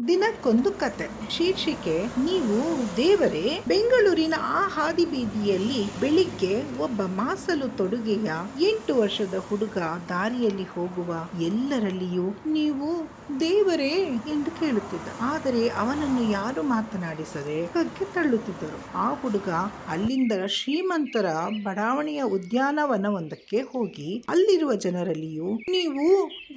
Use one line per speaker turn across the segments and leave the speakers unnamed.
ದಿನಕ್ಕೊಂದು ಕತೆ. ಶೀರ್ಷಿಕೆ ನೀವು ದೇವರೇ. ಬೆಂಗಳೂರಿನ ಆ ಹಾದಿ ಬೀದಿಯಲ್ಲಿ ಬೆಳಿಗ್ಗೆ ಒಬ್ಬ ಮಾಸಲು ತೊಡುಗೆಯ 8 ವರ್ಷದ ಹುಡುಗ ದಾರಿಯಲ್ಲಿ ಹೋಗುವ ಎಲ್ಲರಲ್ಲಿಯೂ ನೀವು ದೇವರೇ ಎಂದು ಕೇಳುತ್ತಿದ್ದ. ಆದರೆ ಅವನನ್ನು ಯಾರು ಮಾತನಾಡಿಸದೆ ಕಗ್ಗೆ ತಳ್ಳುತ್ತಿದ್ದರು. ಆ ಹುಡುಗ ಅಲ್ಲಿಂದ ಶ್ರೀಮಂತರ ಬಡಾವಣೆಯ ಉದ್ಯಾನವನವೊಂದಕ್ಕೆ ಹೋಗಿ ಅಲ್ಲಿರುವ ಜನರಲ್ಲಿಯೂ ನೀವು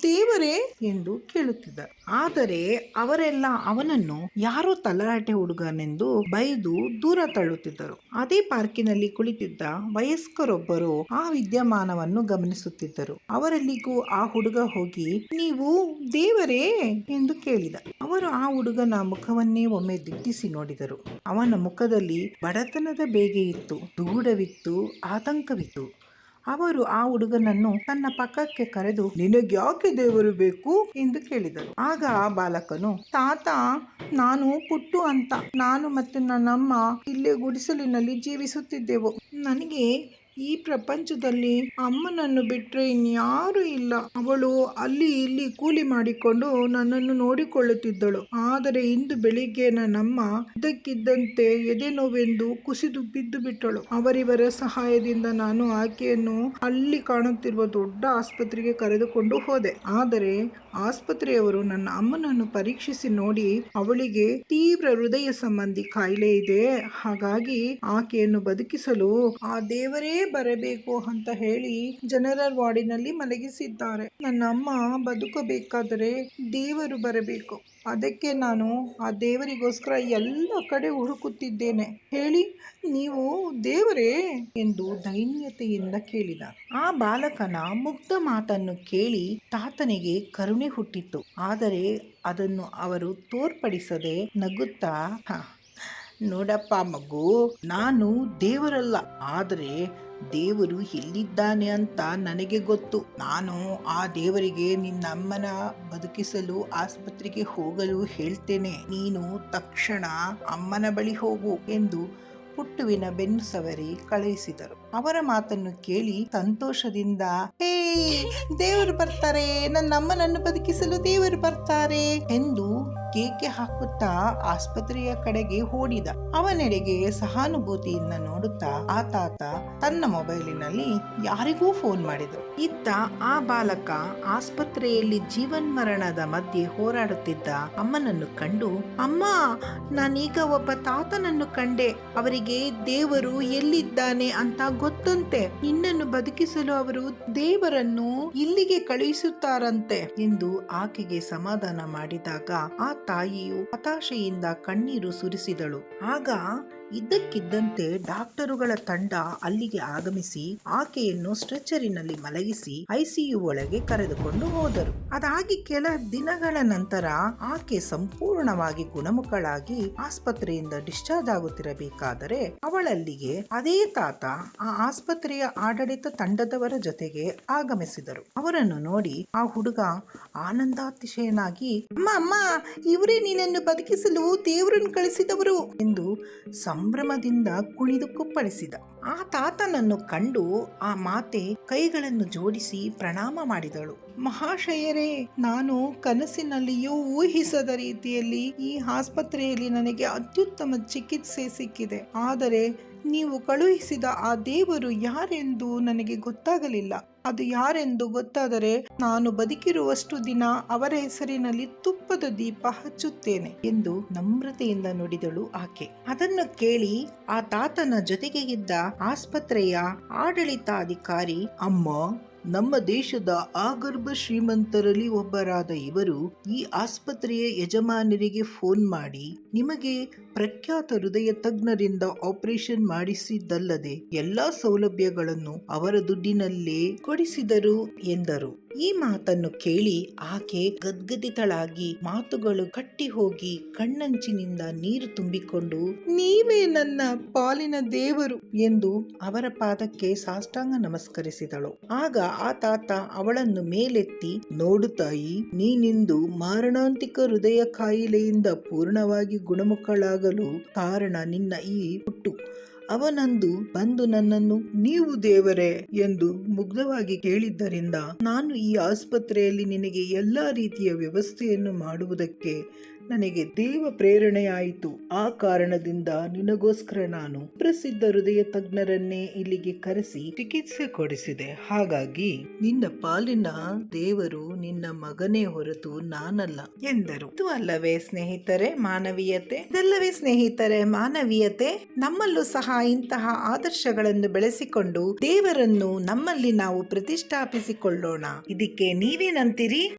ದೇವರೇ ಎಂದು ಕೇಳುತ್ತಿದ್ದ. ಆದರೆ ಅವರೆಲ್ಲ ಅವನನ್ನು ಯಾರೋ ತಲರಾಟೆ ಹುಡುಗನೆಂದು ಬೈದು ದೂರ ತಳ್ಳುತ್ತಿದ್ದರು. ಅದೇ ಪಾರ್ಕಿನಲ್ಲಿ ಕುಳಿತಿದ್ದ ವಯಸ್ಕರೊಬ್ಬರು ಆ ವಿದ್ಯಮಾನವನ್ನು ಗಮನಿಸುತ್ತಿದ್ದರು. ಅವರಲ್ಲಿಗೂ ಆ ಹುಡುಗ ಹೋಗಿ ನೀವು ದೇವರೇ ಎಂದು ಕೇಳಿದ. ಅವರು ಆ ಹುಡುಗನ ಮುಖವನ್ನೇ ಒಮ್ಮೆ ದಿಟ್ಟಿಸಿ ನೋಡಿದರು. ಅವನ ಮುಖದಲ್ಲಿ ಬಡತನದ ಬೇಗೆ ಇತ್ತು, ದೂಡವಿತ್ತು, ಆತಂಕವಿತ್ತು. ಅವರು ಆ ಹುಡುಗನನ್ನು ತನ್ನ ಪಕ್ಕಕ್ಕೆ ಕರೆದು ನಿನಗ್ಯಾಕೆ ದೇವರು ಬೇಕು ಎಂದು ಕೇಳಿದರು. ಆಗ ಆ ಬಾಲಕನು, ತಾತ, ನಾನು ಪುಟ್ಟು ಅಂತ, ನಾನು ಮತ್ತೆ ನನ್ನಮ್ಮ ಇಲ್ಲೇ ಗುಡಿಸಲಿನಲ್ಲಿ ಜೀವಿಸುತ್ತಿದ್ದೆವು. ನನಗೆ ಈ ಪ್ರಪಂಚದಲ್ಲಿ ಅಮ್ಮನನ್ನು ಬಿಟ್ಟರೆ ಇನ್ಯಾರೂ ಇಲ್ಲ. ಅವಳು ಅಲ್ಲಿ ಇಲ್ಲಿ ಕೂಲಿ ಮಾಡಿಕೊಂಡು ನನ್ನನ್ನು ನೋಡಿಕೊಳ್ಳುತ್ತಿದ್ದಳು. ಆದರೆ ಇಂದು ಬೆಳಿಗ್ಗೆ ನನ್ನಮ್ಮ ಇದ್ದಕ್ಕಿದ್ದಂತೆ ಎದೆ ನೋವೆಂದು ಕುಸಿದು ಬಿದ್ದು ಬಿಟ್ಟಳು. ಅವರಿವರ ಸಹಾಯದಿಂದ ನಾನು ಆಕೆಯನ್ನು ಅಲ್ಲಿ ಕಾಣುತ್ತಿರುವ ದೊಡ್ಡ ಆಸ್ಪತ್ರೆಗೆ ಕರೆದುಕೊಂಡು ಹೋದೆ. ಆದರೆ ಆಸ್ಪತ್ರೆಯವರು ನನ್ನ ಅಮ್ಮನನ್ನು ಪರೀಕ್ಷಿಸಿ ನೋಡಿ ಅವಳಿಗೆ ತೀವ್ರ ಹೃದಯ ಸಂಬಂಧಿ ಕಾಯಿಲೆ ಇದೆ, ಹಾಗಾಗಿ ಆಕೆಯನ್ನು ಬದುಕಿಸಲು ಆ ದೇವರೇ ಬರಬೇಕು ಅಂತ ಹೇಳಿ ಜನರಲ್ ವಾರ್ಡಿನಲ್ಲಿ ಮಲಗಿಸಿದ್ದಾರೆ. ನನ್ನ ಅಮ್ಮ ಬದುಕಬೇಕಾದರೆ ದೇವರು ಬರಬೇಕು. ಅದಕ್ಕೆ ನಾನು ಆ ದೇವರಿಗೋಸ್ಕರ ಎಲ್ಲ ಕಡೆ ಹುಡುಕುತ್ತಿದ್ದೇನೆ. ಹೇಳಿ, ನೀವು ದೇವರೇ ಎಂದು ದೈನ್ಯತೆಯಿಂದ ಕೇಳಿದ. ಆ ಬಾಲಕನ ಮುಗ್ಧ ಮಾತನ್ನು ಕೇಳಿ ತಾತನಿಗೆ ಕರುಣೆ ಹುಟ್ಟಿತ್ತು. ಆದರೆ ಅದನ್ನು ಅವರು ತೋರ್ಪಡಿಸದೆ ನಗುತ್ತಾ, ನೋಡಪ್ಪ ಮಗು, ನಾನು ದೇವರಲ್ಲ, ಆದರೆ ದೇವರು ಎಲ್ಲಿದ್ದಾನೆ ಅಂತ ನನಗೆ ಗೊತ್ತು. ನಾನು ಆ ದೇವರಿಗೆ ನಿನ್ನಮ್ಮನ ಬದುಕಿಸಲು ಆಸ್ಪತ್ರೆಗೆ ಹೋಗಲು ಹೇಳ್ತೇನೆ. ನೀನು ತಕ್ಷಣ ಅಮ್ಮನ ಬಳಿ ಹೋಗು ಎಂದು ಪುಟ್ಟುವಿನ ಬೆನ್ನು ಸವರಿ ಕಳುಹಿಸಿದರು. ಅವರ ಮಾತನ್ನು ಕೇಳಿ ಸಂತೋಷದಿಂದ, ಹೇ, ದೇವರು ಬರ್ತಾರೆ, ನನ್ನ ಅಮ್ಮನನ್ನು ಬದುಕಿಸಲು ದೇವರು ಬರ್ತಾರೆ ಎಂದು ಕೇಕೆ ಹಾಕುತ್ತಾ ಆಸ್ಪತ್ರೆಯ ಕಡೆಗೆ ಓಡಿದ. ಅವನೆಡೆಗೆ ಸಹಾನುಭೂತಿಯಿಂದ ನೋಡುತ್ತಾ ಆ ತಾತ ತನ್ನ ಮೊಬೈಲಿನಲ್ಲಿ ಯಾರಿಗೂ ಫೋನ್ ಮಾಡಿದರು. ಇತ್ತ ಆ ಬಾಲಕ ಆಸ್ಪತ್ರೆಯಲ್ಲಿ ಜೀವನ್ಮರಣದ ಮಧ್ಯೆ ಹೋರಾಡುತ್ತಿದ್ದ ಅಮ್ಮನನ್ನು ಕಂಡು, ಅಮ್ಮ, ನಾನೀಗ ಒಬ್ಬ ತಾತನನ್ನು ಕಂಡೆ. ಅವರಿಗೆ ದೇವರು ಎಲ್ಲಿದ್ದಾನೆ ಅಂತ ಗೊತ್ತಂತೆ. ನಿನ್ನನ್ನು ಬದುಕಿಸಲು ಅವರು ದೇವರನ್ನು ಇಲ್ಲಿಗೆ ಕಳುಹಿಸುತ್ತಾರಂತೆ ಎಂದು ಆಕೆಗೆ ಸಮಾಧಾನ ಮಾಡಿದಾಗ ಆ ತಾಯಿಯು ಹತಾಶೆಯಿಂದ ಕಣ್ಣೀರು ಸುರಿಸಿದಳು. ಆಗ ಇದ್ದಕ್ಕಿದ್ದಂತೆ ಡಾಕ್ಟರುಗಳ ತಂಡ ಅಲ್ಲಿಗೆ ಆಗಮಿಸಿ ಆಕೆಯನ್ನು ಸ್ಟ್ರೆಚರಿನಲ್ಲಿ ಮಲಗಿಸಿ ಐಸಿಯು ಒಳಗೆ ಕರೆದುಕೊಂಡು ಹೋದರು. ಅದಾಗಿ ಕೆಲ ದಿನಗಳ ನಂತರ ಆಕೆ ಸಂಪೂರ್ಣವಾಗಿ ಗುಣಮುಖಳಾಗಿ ಆಸ್ಪತ್ರೆಯಿಂದ ಡಿಸ್ಚಾರ್ಜ್ ಆಗುತ್ತಿರಬೇಕಾದರೆ ಅವಳಲ್ಲಿಗೆ ಅದೇ ತಾತ ಆ ಆಸ್ಪತ್ರೆಯ ಆಡಳಿತ ತಂಡದವರ ಜೊತೆಗೆ ಆಗಮಿಸಿದರು. ಅವರನ್ನು ನೋಡಿ ಆ ಹುಡುಗ ಆನಂದಾತಿಶಯನಾಗಿ, ಅಮ್ಮ, ಇವರೇ ನಿನ್ನನ್ನು ಬದುಕಿಸಲು ದೇವರನ್ನು ಕಳಿಸಿದವರು ಎಂದು ಸಂಭ್ರಮದಿಂದ ಕುಣಿದು ಕುಪ್ಪಳಿಸಿದ. ಆ ತಾತನನ್ನು ಕಂಡು ಆ ಮಾತೆ ಕೈಗಳನ್ನು ಜೋಡಿಸಿ ಪ್ರಣಾಮ ಮಾಡಿದಳು. ಮಹಾಶಯರೇ, ನಾನು ಕನಸಿನಲ್ಲಿಯೂ ಊಹಿಸದ ರೀತಿಯಲ್ಲಿ ಈ ಆಸ್ಪತ್ರೆಯಲ್ಲಿ ನನಗೆ ಅತ್ಯುತ್ತಮ ಚಿಕಿತ್ಸೆ ಸಿಕ್ಕಿದೆ. ಆದರೆ ನೀವು ಕಳುಹಿಸಿದ ಆ ದೇವರು ಯಾರೆಂದು ನನಗೆ ಗೊತ್ತಾಗಲಿಲ್ಲ. ಅದು ಯಾರೆಂದು ಗೊತ್ತಾದರೆ ನಾನು ಬದುಕಿರುವಷ್ಟು ದಿನ ಅವರ ಹೆಸರಿನಲ್ಲಿ ತುಪ್ಪದ ದೀಪ ಹಚ್ಚುತ್ತೇನೆ ಎಂದು ನಮ್ರತೆಯಿಂದ ನುಡಿದಳು ಆಕೆ. ಅದನ್ನು ಕೇಳಿ ಆ ತಾತನ ಜೊತೆಗೆ ಇದ್ದ ಆಸ್ಪತ್ರೆಯ ಆಡಳಿತಾಧಿಕಾರಿ, ಅಮ್ಮ, ನಮ್ಮ ದೇಶದ ಆಗರ್ಭ ಶ್ರೀಮಂತರಲ್ಲಿ ಒಬ್ಬರಾದ ಇವರು ಈ ಆಸ್ಪತ್ರೆಯ ಯಜಮಾನರಿಗೆ ಫೋನ್ ಮಾಡಿ ನಿಮಗೆ ಪ್ರಖ್ಯಾತ ಹೃದಯ ತಜ್ಞರಿಂದ ಆಪರೇಷನ್ ಮಾಡಿಸಿದ್ದಲ್ಲದೆ ಎಲ್ಲಾ ಸೌಲಭ್ಯಗಳನ್ನು ಅವರ ದುಡ್ಡಿನಲ್ಲೇ ಕೊಡಿಸಿದರು ಎಂದರು. ಈ ಮಾತನ್ನು ಕೇಳಿ ಆಕೆ ಗದ್ಗದಿತಳಾಗಿ ಮಾತುಗಳು ಕಟ್ಟಿ ಹೋಗಿ ಕಣ್ಣಂಚಿನಿಂದ ನೀರು ತುಂಬಿಕೊಂಡು, ನೀವೇ ನನ್ನ ಪಾಲಿನ ದೇವರು ಎಂದು ಅವರ ಪಾದಕ್ಕೆ ಸಾಷ್ಟಾಂಗ ನಮಸ್ಕರಿಸಿದಳು. ಆಗ ಆ ತಾತ ಅವಳನ್ನು ಮೇಲೆತ್ತಿ, ನೋಡು ತಾಯಿ, ನೀನಿಂದು ಮಾರಣಾಂತಿಕ ಹೃದಯ ಕಾಯಿಲೆಯಿಂದ ಪೂರ್ಣವಾಗಿ ಗುಣಮುಖಳಾಗಲು ಕಾರಣ ನಿನ್ನ ಈ ಹುಟ್ಟು. ಅವನಂದು ಬಂದು ನನ್ನನ್ನು ನೀವು ದೇವರೇ ಎಂದು ಮುಗ್ಧವಾಗಿ ಕೇಳಿದ್ದರಿಂದ ನಾನು ಈ ಆಸ್ಪತ್ರೆಯಲ್ಲಿ ನಿನಗೆ ಎಲ್ಲಾ ರೀತಿಯ ವ್ಯವಸ್ಥೆಯನ್ನು ಮಾಡುವುದಕ್ಕೆ ನನಗೆ ದೇವ ಪ್ರೇರಣೆಯಾಯಿತು. ಆ ಕಾರಣದಿಂದ ನಿನಗೋಸ್ಕರ ನಾನು ಪ್ರಸಿದ್ಧ ಹೃದಯ ತಜ್ಞರನ್ನೇ ಇಲ್ಲಿಗೆ ಕರೆಸಿ ಚಿಕಿತ್ಸೆ ಕೊಡಿಸಿದೆ. ಹಾಗಾಗಿ ನಿನ್ನ ಪಾಲಿನ ದೇವರು ನಿನ್ನ ಮಗನೇ ಹೊರತು ನಾನಲ್ಲ ಎಂದರು. ಇದು ಅಲ್ಲವೇ ಸ್ನೇಹಿತರೆ ಮಾನವೀಯತೆ? ಇದಲ್ಲವೇ ಸ್ನೇಹಿತರೆ ಮಾನವೀಯತೆ? ನಮ್ಮಲ್ಲೂ ಸಹ ಇಂತಹ ಆದರ್ಶಗಳನ್ನು ಬೆಳೆಸಿಕೊಂಡು ದೇವರನ್ನು ನಮ್ಮಲ್ಲಿ ನಾವು ಪ್ರತಿಷ್ಠಾಪಿಸಿಕೊಳ್ಳೋಣ. ಇದಕ್ಕೆ ನೀವೇನಂತೀರಿ?